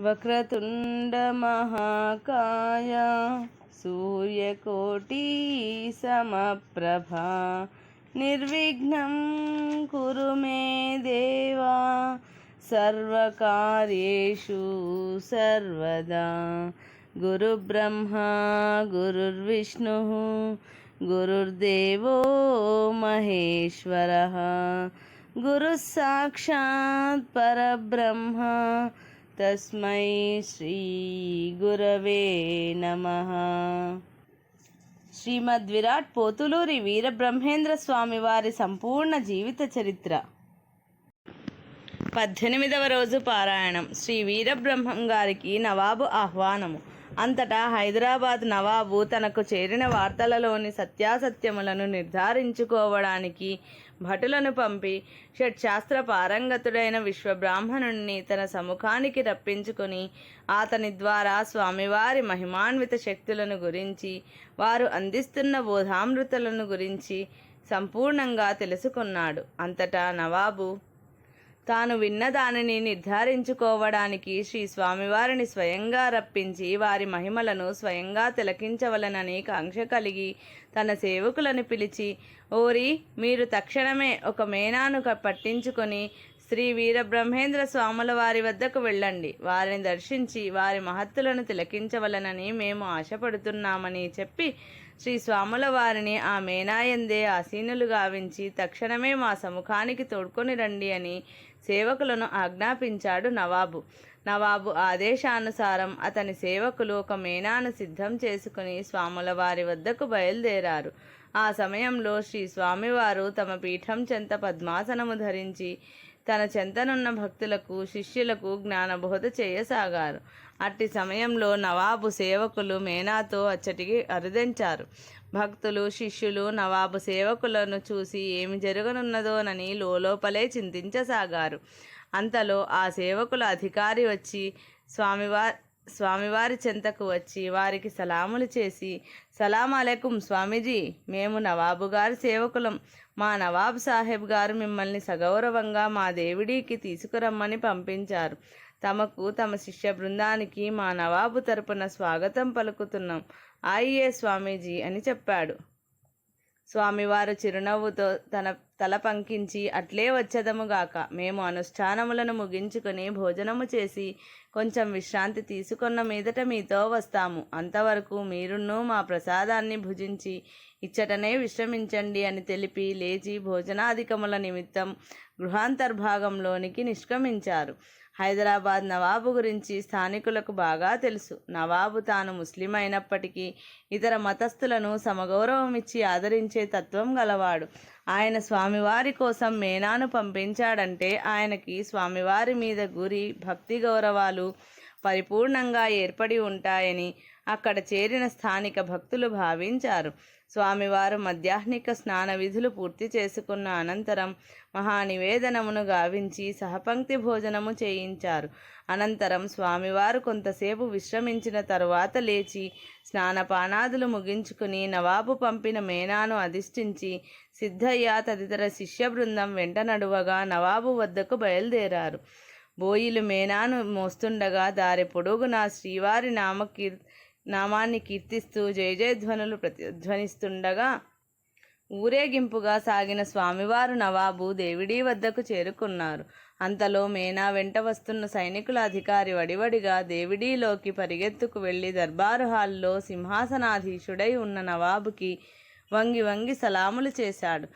వక్రతుండ మహాకాయ సూర్యకోటి సమప్రభా నిర్విఘ్నం కురు మే దేవా సర్వకార్యేషు సర్వదా. గురుబ్రహ్మా గురుర్విష్ణు గురుర్దేవో మహేశ్వరః గురుః సాక్షాత్ పరబ్రహ్మ తస్మై శ్రీ గురవే నమః. శ్రీమద్ విరాట్ పోతులూరి వీరబ్రహ్మేంద్ర స్వామి వారి సంపూర్ణ జీవిత చరిత్ర. 18వ రోజు పారాయణం. శ్రీ వీరబ్రహ్మం గారికి నవాబు ఆహ్వానము. అంతటా హైదరాబాద్ నవాబు తనకు చేరిన వార్తలలోని సత్యాసత్యములను నిర్ధారించుకోవడానికి భటులను పంపి షట్శాస్త్ర పారంగతుడైన విశ్వబ్రాహ్మణుణ్ణి తన సముఖానికి రప్పించుకొని అతని ద్వారా స్వామివారి మహిమాన్విత శక్తులను గురించి, వారు అందిస్తున్న బోధామృతులను గురించి సంపూర్ణంగా తెలుసుకున్నాడు. అంతటా నవాబు తాను విన్న దానిని నిర్ధారించుకోవడానికి శ్రీ స్వామివారిని స్వయంగా రప్పించి వారి మహిమలను స్వయంగా తిలకించవలనని కాంక్ష కలిగి తన సేవకులను పిలిచి, ఓరి, మీరు తక్షణమే ఒక మేనాను పట్టించుకొని శ్రీ వీరబ్రహ్మేంద్ర స్వాముల వారి వద్దకు వెళ్ళండి. వారిని దర్శించి వారి మహత్తులను తిలకించవలనని మేము ఆశపడుతున్నామని చెప్పి శ్రీ స్వాముల వారిని ఆ మేనాయందే ఆసీనులు గావించి తక్షణమే మా సముఖానికి తోడ్కొని రండి అని సేవకులను ఆజ్ఞాపించాడు నవాబు. నవాబు ఆదేశానుసారం అతని సేవకులు ఒక మేనాను సిద్ధం చేసుకుని స్వాముల వారి వద్దకు బయలుదేరారు. ఆ సమయంలో శ్రీ స్వామివారు తమ పీఠం చెంత పద్మాసనము ధరించి తన చెంతనున్న భక్తులకు శిష్యులకు జ్ఞానబోధ చేయసాగారు. అట్టి సమయంలో నవాబు సేవకులు మేనాతో అచ్చటికి అరుదించారు. భక్తులు శిష్యులు నవాబు సేవకులను చూసి ఏమి జరగనున్నదోనని లోపలే చింతించసాగారు. అంతలో ఆ సేవకుల అధికారి వచ్చి స్వామివారి చెంతకు వచ్చి వారికి సలాములు చేసి, సలాం అలైకుం స్వామీజీ, మేము నవాబు గారి సేవకులం. మా నవాబ్ సాహెబ్ గారు మిమ్మల్ని సగౌరవంగా మా దేవుడికి తీసుకురమ్మని పంపించారు. తమకు తమ శిష్య బృందానికి మా నవాబు తరపున స్వాగతం పలుకుతున్నాం. ఆయియే స్వామీజీ అని చెప్పాడు. స్వామివారు చిరునవ్వుతో తన తల పంకించి, అట్లే వచ్చదముగాక. మేము అనుష్ఠానములను ముగించుకొని భోజనము చేసి కొంచెం విశ్రాంతి తీసుకున్న మీదట మీతో వస్తాము. అంతవరకు మీరును మా ప్రసాదాన్ని భుజించి ఇచ్చటనే విశ్రమించండి అని తెలిపి లేచి భోజనాధికముల నిమిత్తం గృహాంతర్భాగంలోనికి నిష్క్రమించారు. హైదరాబాద్ నవాబు గురించి స్థానికులకు బాగా తెలుసు. నవాబు తాను ముస్లిం అయినప్పటికీ ఇతర మతస్థులను సమగౌరవమిచ్చి ఆదరించే తత్వం గలవాడు. ఆయన స్వామివారి కోసం మేనాను పంపించాడంటే ఆయనకి స్వామివారి మీద గురి భక్తి గౌరవాలు పరిపూర్ణంగా ఏర్పడి ఉంటాయని అక్కడ చేరిన స్థానిక భక్తులు భావించారు. స్వామివారు మధ్యాహ్నిక స్నాన విధులు పూర్తి చేసుకున్న అనంతరం మహానివేదనమును గావించి సహపంక్తి భోజనము చేయించారు. అనంతరం స్వామివారు కొంతసేపు విశ్రమించిన తరువాత లేచి స్నానపానాదులు ముగించుకుని నవాబు పంపిన మేనాను అధిష్ఠించి సిద్ధయ్య తదితర శిష్య బృందం వెంట నడువగా నవాబు వద్దకు బయలుదేరారు. బోయిలు మేనాను మోస్తుండగా దారి పొడుగునా శ్రీవారి నామాన్ని కీర్తిస్తూ జయజయధ్వనులు ప్రతిధ్వనిస్తుండగా ఊరేగింపుగా సాగిన స్వామివారు నవాబు దేవుడి వద్దకు చేరుకున్నారు. అంతలో మేనా వెంట వస్తున్న సైనికుల అధికారి వడివడిగా దేవుడిలోకి పరిగెత్తుకు వెళ్ళి దర్బారు హాల్లో సింహాసనాధీశుడై ఉన్న నవాబుకి వంగి వంగి సలాములు చేశాడు.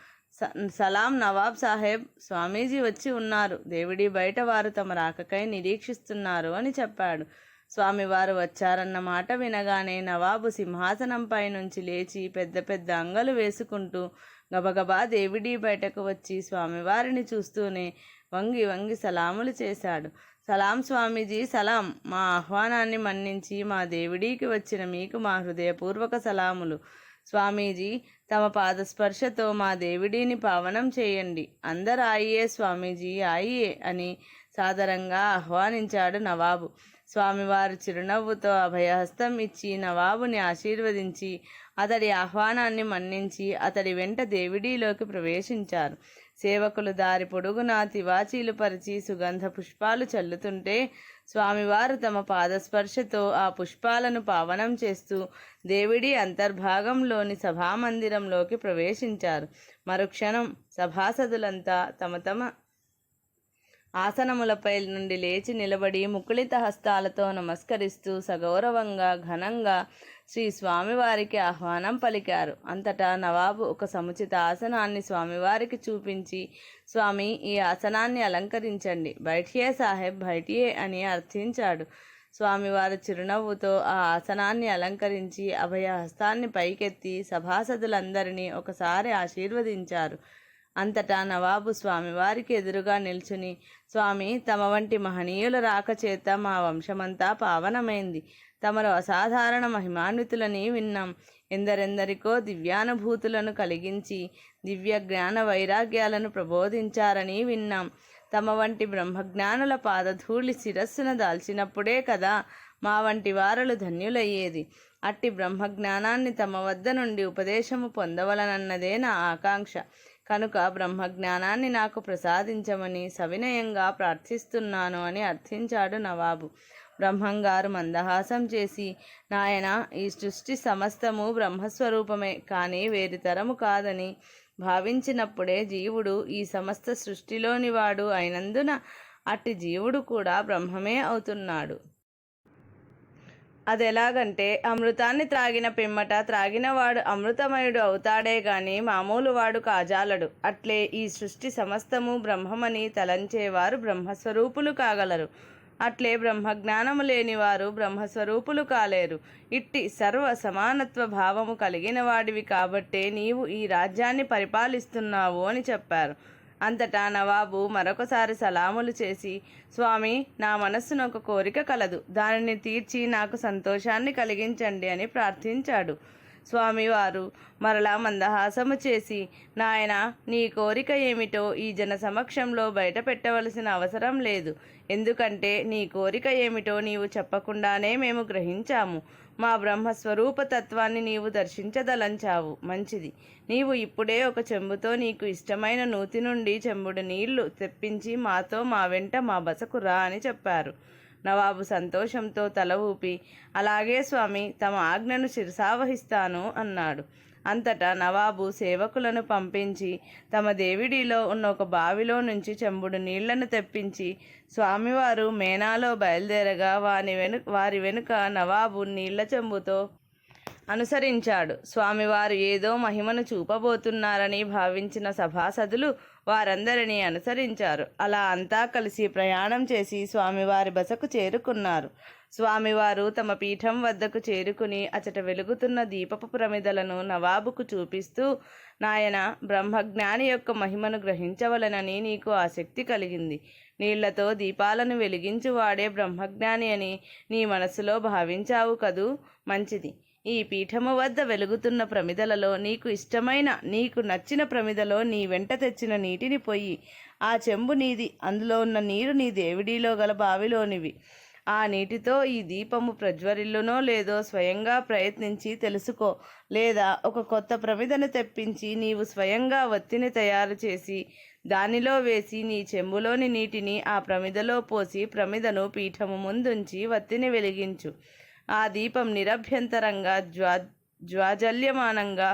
సలాం నవాబ్ సాహెబ్, స్వామీజీ వచ్చి ఉన్నారు. దేవుడి బయట వారు తమ రాకకై నిరీక్షిస్తున్నారు అని చెప్పాడు. స్వామివారు వచ్చారన్న మాట వినగానే నవాబు సింహాసనంపై నుంచి లేచి పెద్ద పెద్ద అంగలు వేసుకుంటూ గబగబా దేవుడి బయటకు వచ్చి స్వామివారిని చూస్తూనే వంగి వంగి సలాములు చేశాడు. సలాం స్వామీజీ, సలాం. మా ఆహ్వానాన్ని మన్నించి మా దేవుడికి వచ్చిన మీకు మా హృదయపూర్వక సలాములు. స్వామీజీ, తమ పాదస్పర్శతో మా దేవుడిని పావనం చేయండి. అందరు ఆయియే స్వామీజీ, ఆయియే అని సాదరంగా ఆహ్వానించాడు నవాబు. స్వామివారు చిరునవ్వుతో అభయహస్తం ఇచ్చి నవాబుని ఆశీర్వదించి అతడి ఆహ్వానాన్ని మన్నించి అతడి వెంట దేవిడీలోకి ప్రవేశించారు. సేవకులు దారి పొడుగునా తివాచీలు పరిచి సుగంధ పుష్పాలు చల్లుతుంటే స్వామివారు తమ పాదస్పర్శతో ఆ పుష్పాలను పావనం చేస్తూ దేవిడి అంతర్భాగంలోని సభామందిరంలోకి ప్రవేశించారు. మరుక్షణం సభాసదులంతా తమ తమ ఆసనములపై నుండి లేచి నిలబడి ముకుళిత హస్తాలతో నమస్కరిస్తూ సగౌరవంగా ఘనంగా శ్రీ స్వామివారికి ఆహ్వానం పలికారు. అంతటా నవాబు ఒక సముచిత ఆసనాన్ని స్వామివారికి చూపించి, స్వామి, ఈ ఆసనాన్ని అలంకరించండి, బైఠియే సాహెబ్ బైఠియే అని అర్థించాడు. స్వామివారు చిరునవ్వుతో ఆ ఆసనాన్ని అలంకరించి అభయ హస్తాన్ని పైకెత్తి సభాసదులందరినీ ఒకసారి ఆశీర్వదించారు. అంతటా నవాబు స్వామివారికి ఎదురుగా నిల్చుని, స్వామి, తమ వంటి మహనీయుల రాకచేత మా వంశమంతా పావనమైంది. తమరు అసాధారణ మహిమాన్వితులని విన్నాం. ఎందరెందరికో దివ్యానుభూతులను కలిగించి దివ్య జ్ఞాన వైరాగ్యాలను ప్రబోధించారని విన్నాం. తమ వంటి బ్రహ్మజ్ఞానుల పాదధూళి శిరస్సున దాల్చినప్పుడే కదా మా వంటి వారలు ధన్యులయ్యేది. అట్టి బ్రహ్మజ్ఞానాన్ని తమ వద్ద నుండి ఉపదేశము పొందవలనన్నదే నా ఆకాంక్ష. కనుక బ్రహ్మజ్ఞానాన్ని నాకు ప్రసాదించమని సవినయంగా ప్రార్థిస్తున్నాను అని అర్థించాడు నవాబు. బ్రహ్మంగారు మందహాసం చేసి, నాయన, ఈ సృష్టి సమస్తము బ్రహ్మస్వరూపమే, కానీ వేరుతరము కాదని భావించినప్పుడే జీవుడు ఈ సమస్త సృష్టిలోనివాడు అయినందున అట్టి జీవుడు కూడా బ్రహ్మమే అవుతున్నాడు. అదెలాగంటే, అమృతాన్ని త్రాగిన పిమ్మట త్రాగినవాడు అమృతమయుడు అవుతాడే గాని మామూలు వాడు కాజాలడు. అట్లే ఈ సృష్టి సమస్తము బ్రహ్మమని తలంచేవారు బ్రహ్మస్వరూపులు కాగలరు. అట్లే బ్రహ్మజ్ఞానము లేనివారు బ్రహ్మస్వరూపులు కాలేరు. ఇట్టి సర్వ సమానత్వ భావము కలిగిన వాడివి కాబట్టే నీవు ఈ రాజ్యాన్ని పరిపాలిస్తున్నావు అని చెప్పారు. అంతటా నవాబు మరొకసారి సలాములు చేసి, స్వామి, నా మనస్సును ఒక కోరిక కలదు, దానిని తీర్చి నాకు సంతోషాన్ని కలిగించండి అని ప్రార్థించాడు. స్వామివారు మరలా మందహాసము చేసి, నాయన, నీ కోరిక ఏమిటో ఈ జన సమక్షంలో బయట పెట్టవలసిన అవసరం లేదు. ఎందుకంటే నీ కోరిక ఏమిటో నీవు చెప్పకుండానే మేము గ్రహించాము. మా బ్రహ్మస్వరూప తత్వాన్ని నీవు దర్శించదలంచావు. మంచిది. నీవు ఇప్పుడే ఒక చెంబుతో నీకు ఇష్టమైన నూతి నుండి చెంబుడు నీళ్లు తెప్పించి మాతో మా వెంట మా బసకు రా అని చెప్పారు. నవాబు సంతోషంతో తల ఊపి, అలాగే స్వామి, తమ ఆజ్ఞను శిరసావహిస్తాను అన్నాడు. అంతటా నవాబు సేవకులను పంపించి తమ దేవిడిలో ఉన్న ఒక బావిలో నుంచి చెంబుడు నీళ్లను తెప్పించి స్వామివారు మేనాలో బయలుదేరగా వారి వెనుక నవాబు నీళ్ల చెంబుతో అనుసరించాడు. స్వామివారు ఏదో మహిమను చూపబోతున్నారని భావించిన సభాసదులు వారందరినీ అనుసరించారు. అలా అంతా కలిసి ప్రయాణం చేసి స్వామివారి బసకు చేరుకున్నారు. స్వామివారు తమ పీఠం వద్దకు చేరుకుని అచట వెలుగుతున్న దీపపు ప్రమిదలను నవాబుకు చూపిస్తూ, నాయన, బ్రహ్మజ్ఞాని యొక్క మహిమను గ్రహించవలనని నీకు ఆసక్తి కలిగింది. నీళ్లతో దీపాలను వెలిగించువాడే బ్రహ్మజ్ఞాని అని నీ మనసులో భావించావు కదూ. మంచిది. ఈ పీఠము వద్ద వెలుగుతున్న ప్రమిదలలో నీకు ఇష్టమైన, నీకు నచ్చిన ప్రమిదలో నీ వెంట తెచ్చిన నీటిని పొయ్యి. ఆ చెంబు నీది, అందులో ఉన్న నీరు నీ దేవిడిలో గల బావిలోనివి. ఆ నీటితో ఈ దీపము ప్రజ్వరిల్లునో లేదో స్వయంగా ప్రయత్నించి తెలుసుకో. లేదా ఒక కొత్త ప్రమిదను తెప్పించి నీవు స్వయంగా వత్తిని తయారు చేసి దానిలో వేసి నీ చెంబులోని నీటిని ఆ ప్రమిదలో పోసి ప్రమిదను పీఠము ముందుంచి వత్తిని వెలిగించు. ఆ దీపం నిరభ్యంతరంగా జ్వాజల్యమానంగా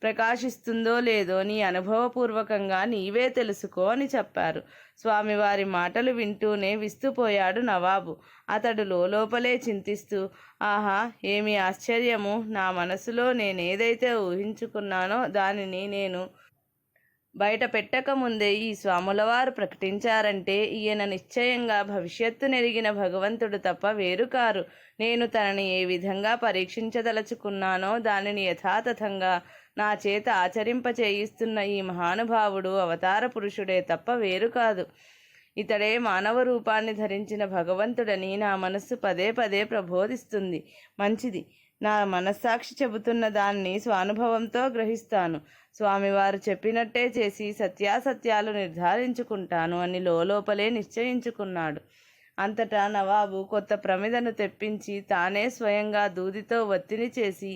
ప్రకాశిస్తుందో లేదో నీ అనుభవపూర్వకంగా నీవే తెలుసుకో అని చెప్పారు. స్వామివారి మాటలు వింటూనే విస్తుపోయాడు నవాబు. అతడు లోపలే చింతిస్తూ, ఆహా, ఏమి ఆశ్చర్యము! నా మనసులో నేనేదైతే ఊహించుకున్నానో దానిని నేను బయట పెట్టకముందే ఈ స్వాములవారు ప్రకటించారంటే ఈయన నిశ్చయంగా భవిష్యత్తునెరిగిన భగవంతుడు తప్ప వేరు కారు. నేను తనని ఏ విధంగా పరీక్షించదలుచుకున్నానో దానిని యథాతథంగా నా చేత ఆచరింపచేయిస్తున్న ఈ మహానుభావుడు అవతార పురుషుడే తప్ప వేరు కాదు. ఇతడే మానవ రూపాన్ని ధరించిన భగవంతుడని నా మనస్సు పదే పదే ప్రబోధిస్తుంది. మంచిది. నా మనస్సాక్షి చెబుతున్న దాన్ని స్వానుభవంతో గ్రహిస్తాను. స్వామివారు చెప్పినట్టే చేసి సత్యాసత్యాలు నిర్ధారించుకుంటాను అని లోపలే నిశ్చయించుకున్నాడు. అంతటా నవాబు కొత్త ప్రమిదను తెప్పించి తానే స్వయంగా దూదితో ఒత్తిడి చేసి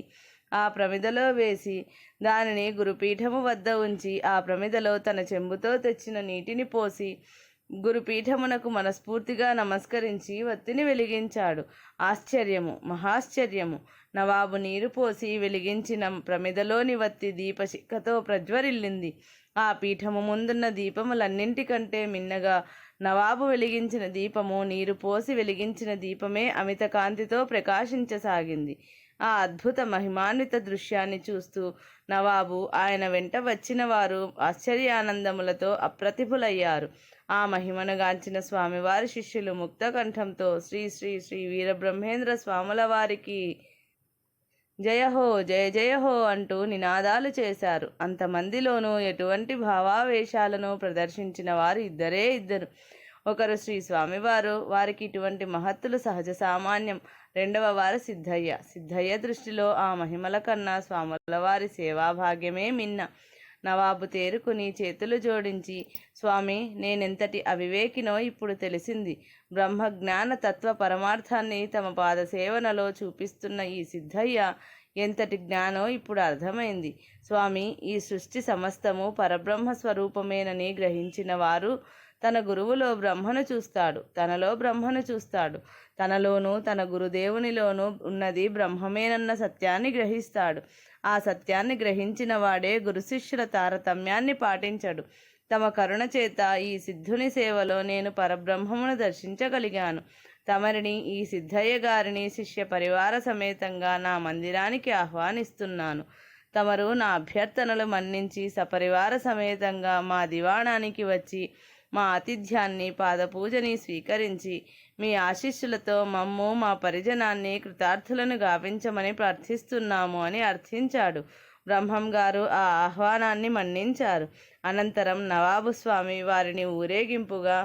ఆ ప్రమిదలో వేసి దానిని గురుపీఠము వద్ద ఉంచి ఆ ప్రమిదలో తన చెంబుతో తెచ్చిన నీటిని పోసి గురుపీఠమునకు మనస్ఫూర్తిగా నమస్కరించి వత్తిని వెలిగించాడు. ఆశ్చర్యము, మహాశ్చర్యము! నవాబు నీరు పోసి వెలిగించిన ప్రమిదలోని వత్తి దీపశిఖతో ప్రజ్వరిల్లింది. ఆ పీఠము ముందున్న దీపములన్నింటికంటే మిన్నగా నవాబు వెలిగించిన దీపము, నీరు పోసి వెలిగించిన దీపమే అమిత కాంతితో ప్రకాశించసాగింది. ఆ అద్భుత మహిమాన్విత దృశ్యాన్ని చూస్తూ నవాబు, ఆయన వెంట వచ్చిన వారు ఆశ్చర్యానందములతో అప్రతిభులయ్యారు. ఆ మహిమనుగాంచిన స్వామివారి శిష్యులు ముక్త కంఠంతో శ్రీ శ్రీ శ్రీ వీరబ్రహ్మేంద్ర స్వాముల వారికి జయహో, జయ జయహో అంటూ నినాదాలు చేశారు. అంతమందిలోనూ ఎటువంటి భావావేశాలను ప్రదర్శించిన వారు ఇద్దరే ఇద్దరు. ఒకరు శ్రీ స్వామివారు, వారికి ఇటువంటి మహత్తులు సహజ సామాన్యం. రెండవ వారు సిద్ధయ్య. సిద్ధయ్య దృష్టిలో ఆ మహిమల కన్నా స్వాముల వారి సేవాభాగ్యమే మిన్న. నవాబు తేరుకుని చేతులు జోడించి, స్వామి, నేనెంతటి అవివేకినో ఇప్పుడు తెలిసింది. బ్రహ్మజ్ఞాన తత్వ పరమార్థాన్ని తమ పాద సేవనలో చూపిస్తున్న ఈ సిద్ధయ్య ఎంతటి జ్ఞానో ఇప్పుడు అర్థమైంది. స్వామి, ఈ సృష్టి సమస్తము పరబ్రహ్మ స్వరూపమేనని గ్రహించిన వారు తన గురువులో బ్రహ్మను చూస్తాడు, తనలో బ్రహ్మను చూస్తాడు. తనలోనూ తన గురుదేవునిలోనూ ఉన్నది బ్రహ్మమేనన్న సత్యాన్ని గ్రహిస్తాడు. ఆ సత్యాన్ని గ్రహించిన వాడే గురు శిష్యుల తారతమ్యాన్ని పాటించడు. తమ కరుణ చేత ఈ సిద్ధుని సేవలో నేను పరబ్రహ్మమును దర్శించగలిగాను. తమరిని, ఈ సిద్ధయ్య గారిని శిష్య పరివార సమేతంగా నా మందిరానికి ఆహ్వానిస్తున్నాను. తమరు నా అభ్యర్థనలు మన్నించి సపరివార సమేతంగా మా దివాణానికి వచ్చి మా ఆతిథ్యాన్ని, పాదపూజని స్వీకరించి మీ ఆశీస్సులతో మమ్ము, మా పరిజనాన్ని కృతార్థులను గావించమని ప్రార్థిస్తున్నాము అని అర్థించాడు. బ్రహ్మం గారు ఆ ఆహ్వానాన్ని మన్నించారు. అనంతరం నవాబు స్వామి వారిని ఊరేగింపుగా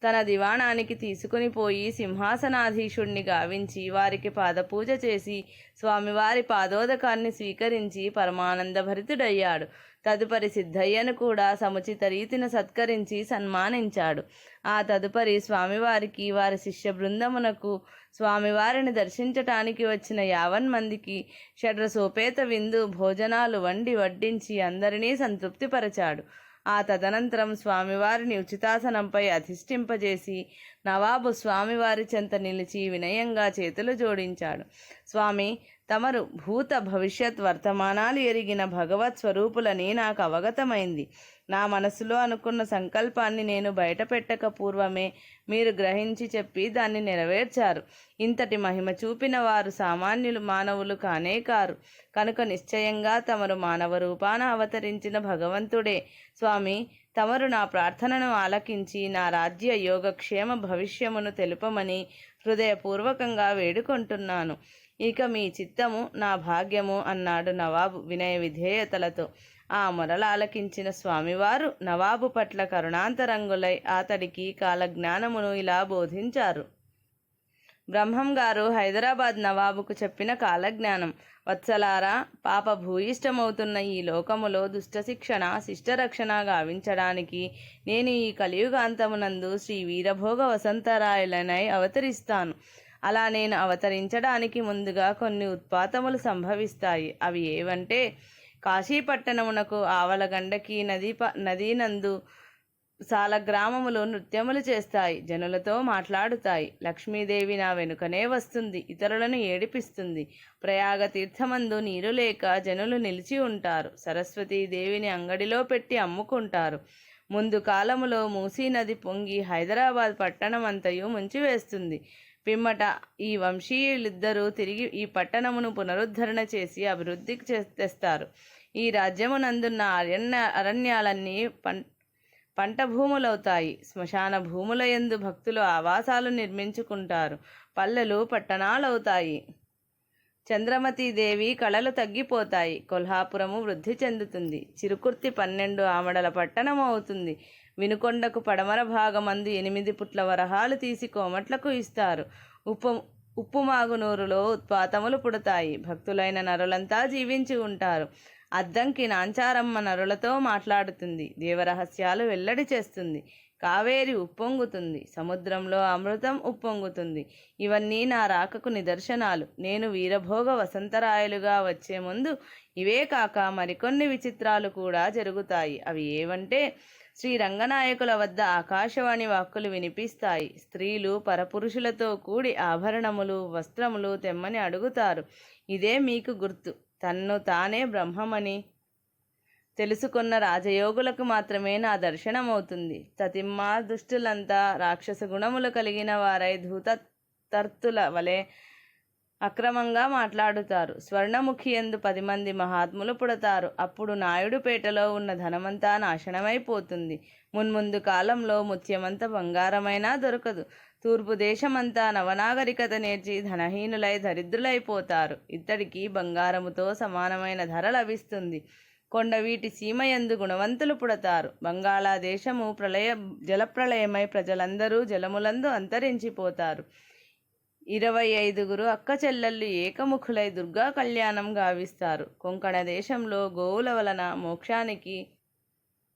తన దివాణానికి తీసుకుని పోయి సింహాసనాధీశుణ్ణి గావించి వారికి పాదపూజ చేసి స్వామివారి పాదోదకాన్ని స్వీకరించి పరమానందభరితుడయ్యాడు. తదుపరి సిద్ధయ్యను కూడా సముచిత రీతిన సత్కరించి సన్మానించాడు. ఆ తదుపరి స్వామివారికి, వారి శిష్య బృందమునకు, స్వామివారిని దర్శించటానికి వచ్చిన 50 మందికి షడ్రసోపేత విందు భోజనాలు వండి వడ్డించి అందరినీ సంతృప్తిపరచాడు. ఆ తదనంతరం స్వామివారిని ఉచితాసనంపై అధిష్ఠింపజేసి నవాబు స్వామివారి చెంత నిలిచి వినయంగా చేతులు జోడించాడు. స్వామి, తమరు భూత భవిష్యత్ వర్తమానాలు ఎరిగిన భగవత్ స్వరూపులని నాకు అవగతమైంది. నా మనసులో అనుకున్న సంకల్పాన్ని నేను బయటపెట్టక పూర్వమే మీరు గ్రహించి చెప్పి దాన్ని నెరవేర్చారు. ఇంతటి మహిమ చూపిన వారు సామాన్యులు, మానవులు కానే కారు. కనుక నిశ్చయంగా తమరు మానవ రూపాన అవతరించిన భగవంతుడే. స్వామి, తమరు నా ప్రార్థనను ఆలకించి నా రాజ్య యోగక్షేమ భవిష్యమును తెలుపమని హృదయపూర్వకంగా వేడుకుంటున్నాను. ఇక మీ చిత్తము నా భాగ్యము అన్నాడు నవాబు వినయ విధేయతలతో. ఆ మొరలాలకించిన స్వామివారు నవాబు పట్ల కరుణాంతరంగులై అతడికి కాలజ్ఞానమును ఇలా బోధించారు. బ్రహ్మం గారు హైదరాబాద్ నవాబుకు చెప్పిన కాలజ్ఞానం. వత్సలారా, పాప భూయిష్టమవుతున్న ఈ లోకములో దుష్టశిక్షణ, శిష్టరక్షణ గావించడానికి నేను ఈ కలియుగాంతమునందు శ్రీ వీరభోగ వసంతరాయలనై అవతరిస్తాను. అలా నేను అవతరించడానికి ముందుగా కొన్ని ఉత్పాతములు సంభవిస్తాయి. అవి ఏవంటే, కాశీపట్టణమునకు ఆవలగండకి నదీనందు సాలగ్రామములు నృత్యములు చేస్తాయి, జనులతో మాట్లాడుతాయి. లక్ష్మీదేవి నా వెనుకనే వస్తుంది, ఇతరులను ఏడిపిస్తుంది. ప్రయాగ తీర్థమందు నీరు లేక జనులు నిలిచి ఉంటారు. సరస్వతీదేవిని అంగడిలో పెట్టి అమ్ముకుంటారు. ముందు కాలములో మూసీ నది పొంగి హైదరాబాద్ పట్టణమంతయు ముంచివేస్తుంది. పిమ్మట ఈ వంశీయులిద్దరూ తిరిగి ఈ పట్టణమును పునరుద్ధరణ చేసి అభివృద్ధికి తెస్తారు. ఈ రాజ్యమునందున్న అరణ్యాలన్నీ పంట భూములవుతాయి. శ్మశాన భూముల యందు భక్తులు ఆవాసాలు నిర్మించుకుంటారు. పల్లెలు పట్టణాలవుతాయి. చంద్రమతీదేవి కళలు తగ్గిపోతాయి. కొల్హాపురము వృద్ధి చెందుతుంది. చిరుకుర్తి 12 ఆమడల పట్టణము అవుతుంది. వినుకొండకు పడమర భాగమందు 8 పుట్ల వరహాలు తీసి కోమట్లకు ఇస్తారు. ఉప్పుమాగునూరులో ఉత్పాతములు పుడతాయి. భక్తులైన నరులంతా జీవించి ఉంటారు. అద్దంకి నాంచారమ్మ నరులతో మాట్లాడుతుంది. దేవరహస్యాలు వెల్లడి చేస్తుంది. కావేరి ఉప్పొంగుతుంది, సముద్రంలో అమృతం ఉప్పొంగుతుంది. ఇవన్నీ నా రాకకు నిదర్శనాలు. నేను వీరభోగ వసంతరాయలుగా వచ్చే ముందు ఇవే కాక మరికొన్ని విచిత్రాలు కూడా జరుగుతాయి. అవి ఏవంటే, శ్రీ రంగనాయకుల వద్ద ఆకాశవాణి వాక్కులు వినిపిస్తాయి. స్త్రీలు పరపురుషులతో కూడి ఆభరణములు, వస్త్రములు తెమ్మని అడుగుతారు. ఇదే మీకు గుర్తు. తన్ను తానే బ్రహ్మమని తెలుసుకున్న రాజయోగులకు మాత్రమే నా దర్శనమవుతుంది. తతిమ్మ దుష్టులంతా రాక్షస గుణములు కలిగిన వారై ధూతతర్తుల వలె అక్రమంగా మాట్లాడుతారు. స్వర్ణముఖి యందు 10 మంది మహాత్ములు పుడతారు. అప్పుడు నాయుడుపేటలో ఉన్న ధనమంతా నాశనమైపోతుంది. మున్ముందు కాలంలో ముత్యమంత బంగారమైనా దొరకదు. తూర్పు దేశమంతా నవనాగరికత నేర్చి ధనహీనులై దరిద్రులైపోతారు. ఇత్తడికి బంగారముతో సమానమైన ధర లభిస్తుంది. కొండవీటి సీమయందు గుణవంతులు పుడతారు. బంగాళాదేశము జలప్రళయమై ప్రజలందరూ జలములందు అంతరించిపోతారు. 25 అక్క చెల్లెళ్ళు ఏకముఖులై దుర్గా కళ్యాణం గావిస్తారు. కొంకణ దేశంలో గోవుల వలన మోక్షానికి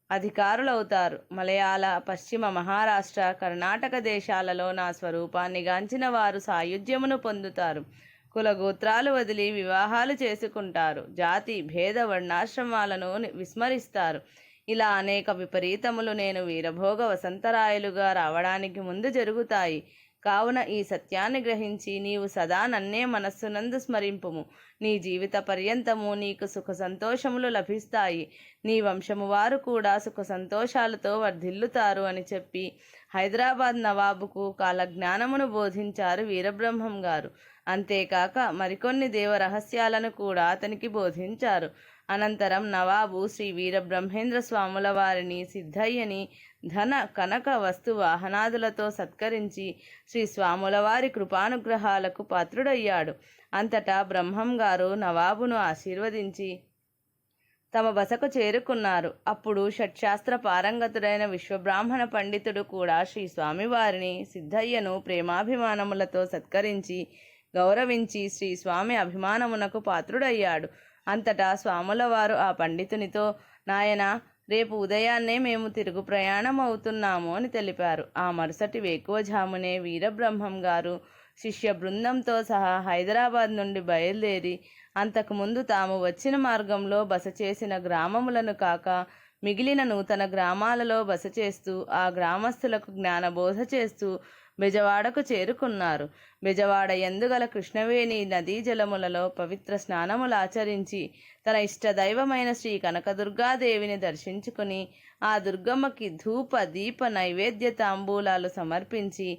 అధికారులవుతారు. మలయాళ, పశ్చిమ మహారాష్ట్ర, కర్ణాటక దేశాలలో నా స్వరూపాన్ని గాంచిన వారు సాయుధ్యమును పొందుతారు. కులగోత్రాలు వదిలి వివాహాలు చేసుకుంటారు. జాతి భేద వర్ణాశ్రమాలను విస్మరిస్తారు. ఇలా అనేక విపరీతములు నేను వీరభోగ వసంతరాయలుగా రావడానికి ముందు జరుగుతాయి. కావున ఈ సత్యాన్ని గ్రహించి నీవు సదా నన్నే మనస్సునందు స్మరింపుము. నీ జీవిత పర్యంతము నీకు సుఖ సంతోషములు లభిస్తాయి. నీ వంశము వారు కూడా సుఖ సంతోషాలతో వర్ధిల్లుతారు అని చెప్పి హైదరాబాద్ నవాబుకు కాలజ్ఞానమును బోధించారు వీరబ్రహ్మం గారు. అంతేకాక మరికొన్ని దేవరహస్యాలను కూడా అతనికి బోధించారు. అనంతరం నవాబు శ్రీ వీరబ్రహ్మేంద్ర స్వాముల వారిని, సిద్ధయ్యని ధన కనక వస్తు వాహనాదులతో సత్కరించి శ్రీ స్వాముల వారి కృపానుగ్రహాలకు పాత్రుడయ్యాడు. అంతటా బ్రహ్మం గారు నవాబును ఆశీర్వదించి తమ బసకు చేరుకున్నారు. అప్పుడు షట్శాస్త్ర పారంగతుడైన విశ్వబ్రాహ్మణ పండితుడు కూడా శ్రీ స్వామివారిని, సిద్ధయ్యను ప్రేమాభిమానములతో సత్కరించి గౌరవించి శ్రీ స్వామి అభిమానమునకు పాత్రుడయ్యాడు. అంతటా స్వాముల వారు ఆ పండితునితో, నాయనా, రేపు ఉదయాన్నే మేము తిరుగు ప్రయాణం అవుతున్నాము అని తెలిపారు. ఆ మరుసటి వేకువజామునే వీరబ్రహ్మం గారు శిష్య బృందంతో సహా హైదరాబాద్ నుండి బయలుదేరి అంతకుముందు తాము వచ్చిన మార్గంలో బస చేసిన గ్రామములను కాక మిగిలిన నూతన గ్రామాలలో బస చేస్తూ ఆ గ్రామస్తులకు జ్ఞానబోధ చేస్తూ బెజవాడకు చేరుకున్నారు. బెజవాడ యందుగల కృష్ణవేణి నదీ జలములలో పవిత్ర స్నానములు ఆచరించి తన ఇష్టదైవమైన శ్రీ కనకదుర్గాదేవిని దర్శించుకుని ఆ దుర్గమ్మకి ధూప దీప నైవేద్య తాంబూలాలు సమర్పించి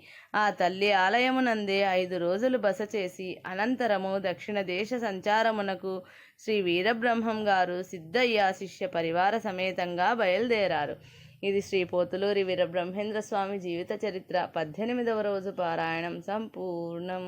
ఆ తల్లి ఆలయమునందే 5 రోజులు బస చేసి అనంతరము దక్షిణ దేశ సంచారమునకు శ్రీ వీరబ్రహ్మం గారు, సిద్ధయ్య శిష్య పరివార సమేతంగా బయలుదేరారు. ఇది శ్రీ పోతులూరి వీరబ్రహ్మేంద్ర స్వామి జీవిత చరిత్ర 18వ రోజు పారాయణం సంపూర్ణం.